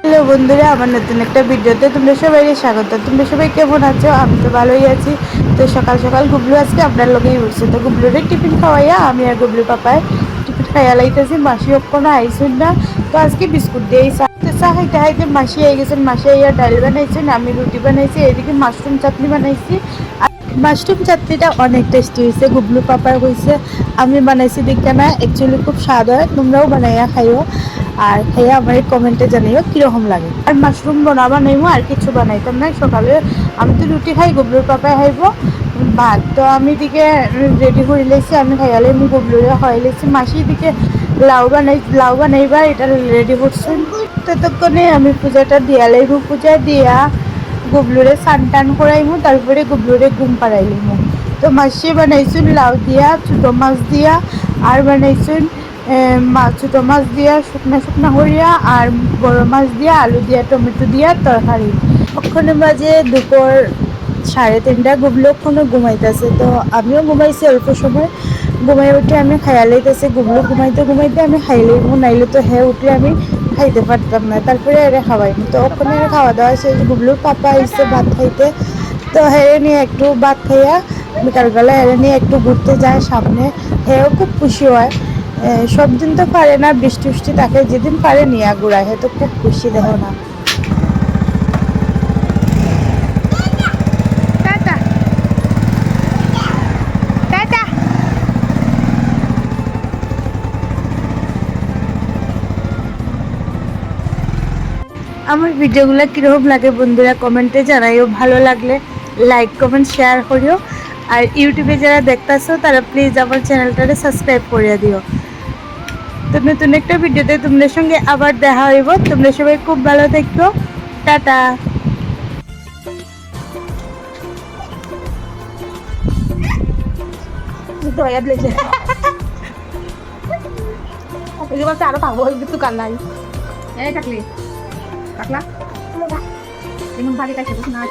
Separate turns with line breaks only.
Hello বন্ধুরা, আমার নতুন একটা ভিডিওতে তোমরা সবাইকে স্বাগত। তোমরা সবাই কেমন আছো? আমি তো ভালোই আছি। তো সকাল সকাল গুবলু আজকে আপনার লগেই উঠছে। তো গুবলুরে টিফিন খাওয়াইয়া আমি আর গুবলু পাপায় টিফিন খাইয়া লাইতেছি। মাসি কোনো আইসুন না, তো আজকে বিস্কুট দিয়েই চা খাইতে খাইতে মাসি আই গেছেন। মাসি আইয়া ডাল বানাইছেন, আমি রুটি বানাইছি, এদিকে মাশরুম চাটনি বানাইছি। মাশরুম চাটনিটা অনেক টেস্টি হয়েছে। গুবলু পাপার হয়েছে, আমি বানাইছি দেখে না, অ্যাকচুয়ালি খুব স্বাদ হয়। তোমরাও বানাইয়া খাইও, আর খাইয়া আমার কমেন্টে জানিও কীরকম লাগে। আর মাশরুম বানাইবো, আর কিছু বানাইতাম না। সকালে আমি তো রুটি খাই, গুবলুর পাপাই খাইব ভাত। তো আমি দিকে রেডি করে লেছি, আমি খাইয়ালে আমি গুবলুরে খাওয়াই লেছি। মাসি দিকে লাউ বানাইবা এটা রেডি করছেন। ততক্ষণে আমি পূজাটা দিয়া লাইব। পূজা দিয়া গুবলুরে স্নান টান করাইমু, তারপরে গুবলুরে ঘুম পাড়াইলিমু। তো মাসি বানাইছুন লাউ দিয়া, ছোটো মাছ দিয়া, আর বানাইছুন ছোটো মাছ দিয়া শুকনা শুকনা হরিয়া, আর বড় মাছ দিয়া আলু দিয়া টমেটো দিয়া তরকারি। ওখানে বাজে দুপুর 3:30। গুবলু ওখানে ঘুমাইতেছে, তো আমিও ঘুমাইছি অল্প সময়। ঘুমাই উঠে আমি খাইয়া লাইতেছি। গুবলু ঘুমাইতে ঘুমাইতে আমি খাই লাইব, নাইলে তো হ্যাঁ উঠলে আমি খাইতে পারতাম না। তারপরে এরা খাওয়াইনি। তো ওখানে খাওয়া দাওয়া শেষ। গুবলুর পাপা এসে ভাত খাইতে, তো হেরে নিয়ে একটু ভাত খাইয়া বিকালবেলা হেরে নিয়ে একটু ঘুরতে যায় সামনে। হেও খুব খুশি হয়। সব দিন তো পারে না, বৃষ্টি উষ্টি থাকে, যেদিন পারে নিয়ে ঘুরায়, হে তো খুব খুশি, দেখো না। আমার ভিডিওগুলো কীরকম লাগে বন্ধুরা কমেন্টে জানাইও। ভালো লাগলে লাইক কমেন্ট শেয়ার করিও। আর ইউটিউবে যারা দেখতেছো তারা প্লিজ আমার চ্যানেলটাকে সাবস্ক্রাইব করিয়া দিও। তো নতুন একটা ভিডিওতে তোমাদের সঙ্গে আবার দেখা হইব। তোমরা সবাই খুব ভালো থেকো। টাটা। আরো পাবো কিন্তু কাল নাই। এই থাকলে থাকলা এমন ভাগে কাছে না।